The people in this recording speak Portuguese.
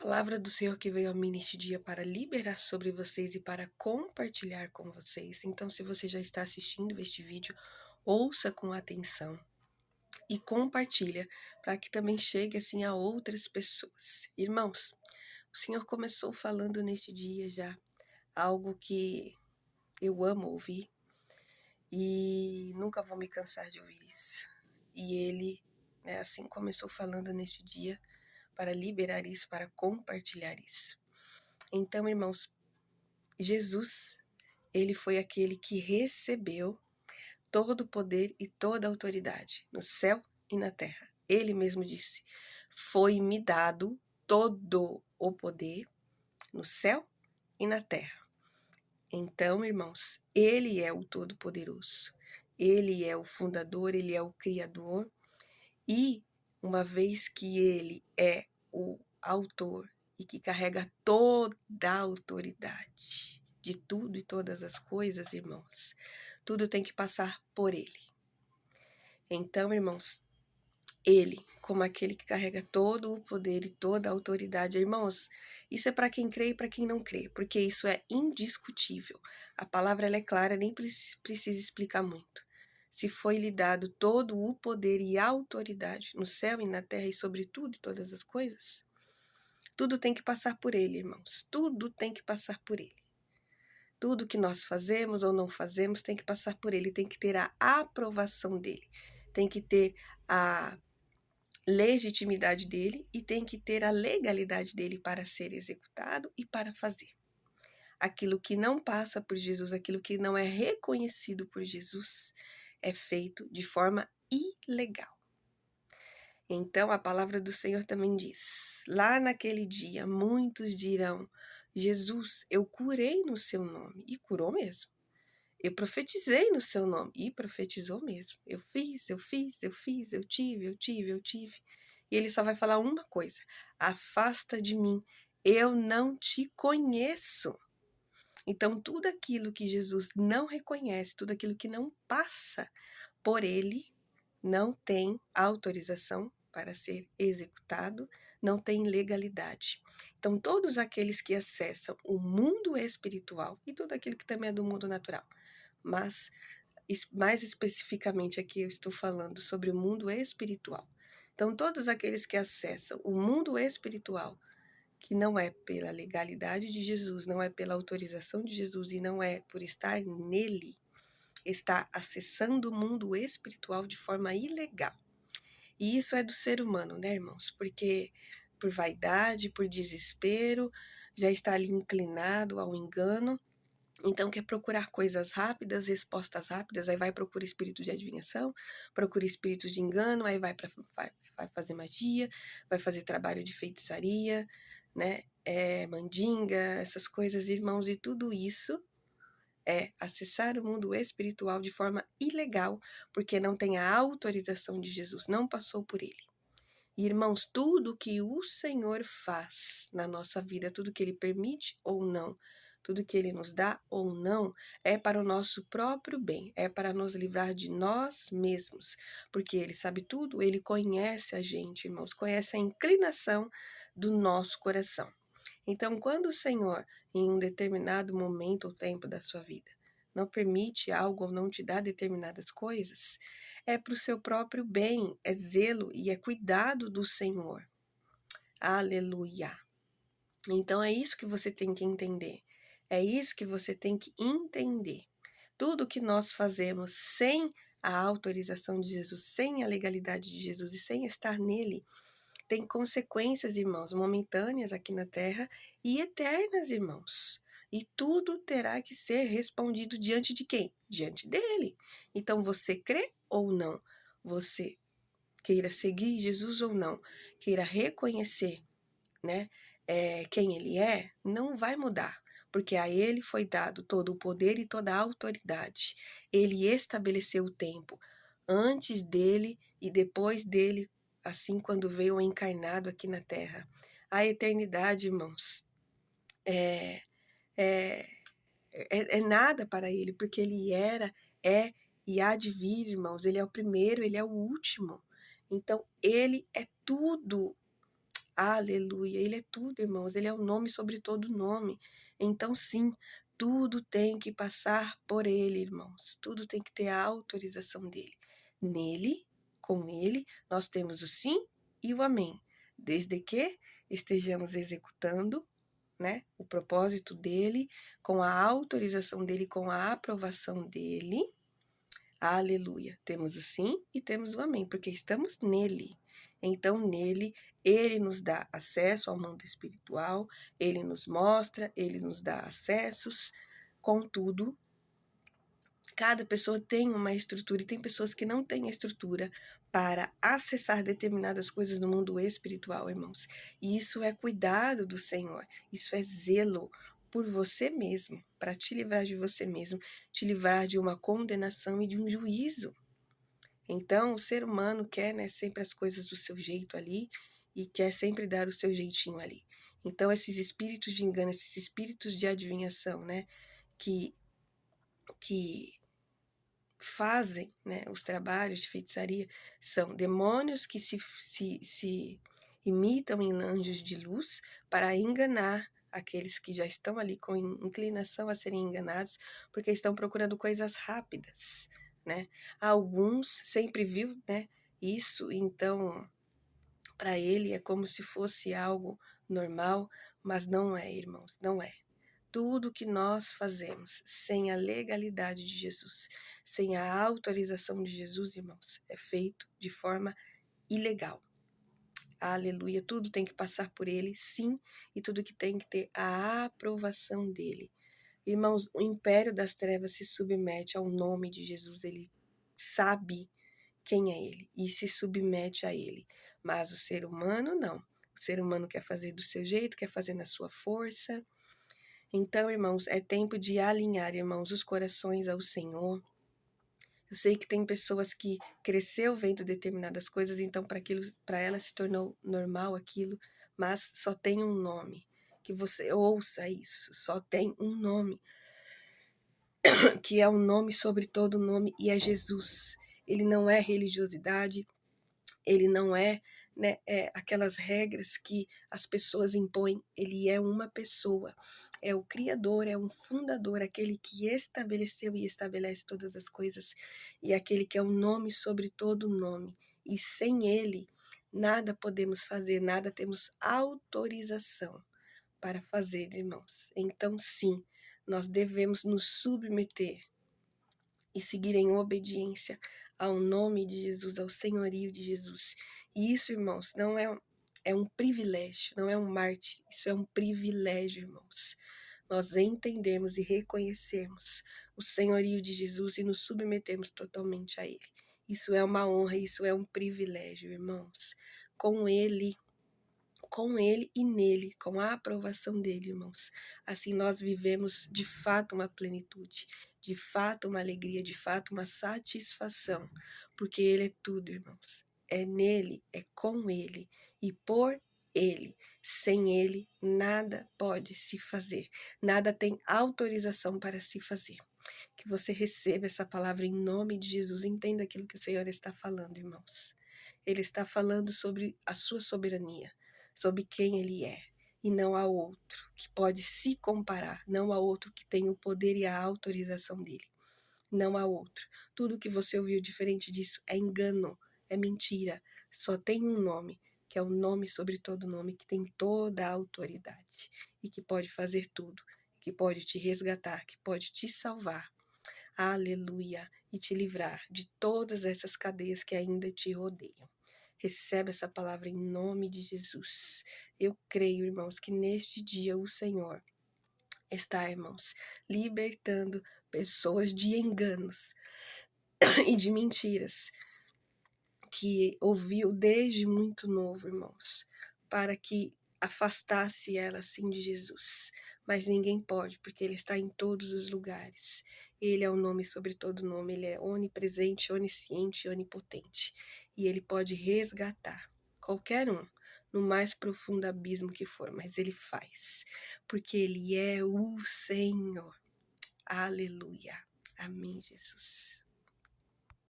Palavra do Senhor que veio a mim neste dia para liberar sobre vocês e para compartilhar com vocês. Então, se você já está assistindo este vídeo, ouça com atenção e compartilha para que também chegue assim a outras pessoas. Irmãos, o Senhor começou falando neste dia já algo que eu amo ouvir e nunca vou me cansar de ouvir isso. E ele, assim começou falando neste dia para liberar isso, para compartilhar isso. Então, irmãos, Jesus, ele foi aquele que recebeu todo o poder e toda a autoridade no céu e na terra. Ele mesmo disse: foi-me dado todo o poder no céu e na terra. Então, irmãos, ele é o Todo-Poderoso. Ele é o fundador, ele é o Criador. E uma vez que ele é o autor e que carrega toda a autoridade de tudo e todas as coisas, irmãos, tudo tem que passar por ele. Então, irmãos, ele, como aquele que carrega todo o poder e toda a autoridade, irmãos, isso é para quem crê e para quem não crê, porque isso é indiscutível. A palavra ela é clara, nem precisa explicar muito. Se foi-lhe dado todo o poder e a autoridade no céu e na terra e sobre tudo e todas as coisas, tudo tem que passar por ele, irmãos. Tudo tem que passar por ele. Tudo que nós fazemos ou não fazemos tem que passar por ele, tem que ter a aprovação dele, tem que ter a legitimidade dele e tem que ter a legalidade dele para ser executado e para fazer. Aquilo que não passa por Jesus, aquilo que não é reconhecido por Jesus, é feito de forma ilegal. Então, a palavra do Senhor também diz: lá naquele dia, muitos dirão: Jesus, eu curei no seu nome, e curou mesmo. Eu profetizei no seu nome, e profetizou mesmo. Eu fiz, eu tive. E ele só vai falar uma coisa: afasta de mim, eu não te conheço. Então, tudo aquilo que Jesus não reconhece, tudo aquilo que não passa por ele, não tem autorização para ser executado, não tem legalidade. Então, todos aqueles que acessam o mundo espiritual e tudo aquilo que também é do mundo natural, mas mais especificamente aqui eu estou falando sobre o mundo espiritual. Então, todos aqueles que acessam o mundo espiritual, que não é pela legalidade de Jesus, não é pela autorização de Jesus e não é por estar nele, está acessando o mundo espiritual de forma ilegal. E isso é do ser humano, né, irmãos? Porque por vaidade, por desespero, já está ali inclinado ao engano. Então quer procurar coisas rápidas, respostas rápidas, aí vai procurar espírito de adivinhação, procura espíritos de engano, aí vai fazer magia, vai fazer trabalho de feitiçaria, né? Mandinga, essas coisas, irmãos, e tudo isso é acessar o mundo espiritual de forma ilegal, porque não tem a autorização de Jesus, não passou por ele. E, irmãos, tudo que o Senhor faz na nossa vida, tudo que ele permite ou não, tudo que ele nos dá ou não, é para o nosso próprio bem, é para nos livrar de nós mesmos, porque ele sabe tudo, ele conhece a gente, irmãos, conhece a inclinação do nosso coração. Então, quando o Senhor, em um determinado momento ou tempo da sua vida, não permite algo ou não te dá determinadas coisas, é para o seu próprio bem, é zelo e é cuidado do Senhor. Aleluia! Então é isso que você tem que entender. É isso que você tem que entender. Tudo que nós fazemos sem a autorização de Jesus, sem a legalidade de Jesus e sem estar nele, tem consequências, irmãos, momentâneas aqui na terra e eternas, irmãos. E tudo terá que ser respondido diante de quem? Diante dele. Então, você crê ou não? Você queira seguir Jesus ou não, queira reconhecer, né, quem ele é, não vai mudar. Porque a ele foi dado todo o poder e toda a autoridade. Ele estabeleceu o tempo antes dele e depois dele, assim quando veio encarnado aqui na Terra. A eternidade, irmãos, é, é, é nada para ele, porque ele era, é e há de vir, irmãos. Ele é o primeiro, ele é o último. Então, ele é tudo. Aleluia. Ele é tudo, irmãos. Ele é o nome sobre todo nome. Então, sim, tudo tem que passar por ele, irmãos. Tudo tem que ter a autorização dele. Nele, com ele, nós temos o sim e o amém. Desde que estejamos executando, né, o propósito dele, com a autorização dele, com a aprovação dele. Aleluia. Temos o sim e temos o amém, porque estamos nele. Então, nele, ele nos dá acesso ao mundo espiritual, ele nos mostra, ele nos dá acessos. Contudo, cada pessoa tem uma estrutura e tem pessoas que não têm estrutura para acessar determinadas coisas no mundo espiritual, irmãos. E isso é cuidado do Senhor, isso é zelo por você mesmo, para te livrar de você mesmo, te livrar de uma condenação e de um juízo. Então, o ser humano quer, né, sempre as coisas do seu jeito ali e quer sempre dar o seu jeitinho ali. Então, esses espíritos de engano, esses espíritos de adivinhação, né, que fazem, né, os trabalhos de feitiçaria, são demônios que se imitam em anjos de luz para enganar aqueles que já estão ali com inclinação a serem enganados, porque estão procurando coisas rápidas, né? Alguns sempre viu, né, isso, então para ele é como se fosse algo normal, mas não é, irmãos, não é. Tudo que nós fazemos sem a legalidade de Jesus, sem a autorização de Jesus, irmãos, é feito de forma ilegal. Aleluia. Tudo tem que passar por ele, sim, e tudo que tem que ter a aprovação dele. Irmãos, o império das trevas se submete ao nome de Jesus, ele sabe quem é ele e se submete a ele. Mas o ser humano não. O ser humano quer fazer do seu jeito, quer fazer na sua força. Então, irmãos, é tempo de alinhar, irmãos, os corações ao Senhor. Eu sei que tem pessoas que cresceu vendo determinadas coisas, então para ela se tornou normal aquilo, mas só tem um nome. Que você ouça isso, só tem um nome, que é um nome sobre todo nome e é Jesus. Ele não é religiosidade, ele não é, né, aquelas regras que as pessoas impõem, ele é uma pessoa, é o Criador, é um fundador, aquele que estabeleceu e estabelece todas as coisas, e aquele que é o nome sobre todo nome, e sem ele, nada podemos fazer, nada temos autorização para fazer, irmãos. Então, sim, nós devemos nos submeter e seguir em obediência ao nome de Jesus, ao senhorio de Jesus. E isso, irmãos, não é um privilégio, não é um mártir, isso é um privilégio, irmãos. Nós entendemos e reconhecemos o senhorio de Jesus e nos submetemos totalmente a ele. Isso é uma honra, isso é um privilégio, irmãos. Com ele e nele, com a aprovação dele, irmãos. Assim nós vivemos de fato uma plenitude, de fato uma alegria, de fato uma satisfação, porque ele é tudo, irmãos. É nele, é com ele e por ele. Sem ele, nada pode se fazer, nada tem autorização para se fazer. Que você receba essa palavra em nome de Jesus, entenda aquilo que o Senhor está falando, irmãos. Ele está falando sobre a sua soberania, sobre quem ele é, e não há outro que pode se comparar, não há outro que tem o poder e a autorização dele. Não há outro. Tudo que você ouviu diferente disso é engano, é mentira. Só tem um nome, que é o nome sobre todo nome, que tem toda a autoridade e que pode fazer tudo, que pode te resgatar, que pode te salvar. Aleluia! E te livrar de todas essas cadeias que ainda te rodeiam. Recebe essa palavra em nome de Jesus. Eu creio, irmãos, que neste dia o Senhor está, irmãos, libertando pessoas de enganos e de mentiras que ouviu desde muito novo, irmãos, para que afastasse ela assim de Jesus. Mas ninguém pode, porque ele está em todos os lugares. Ele é o nome sobre todo nome, ele é onipresente, onisciente e onipotente. E ele pode resgatar qualquer um no mais profundo abismo que for, mas ele faz, porque ele é o Senhor. Aleluia. Amém, Jesus.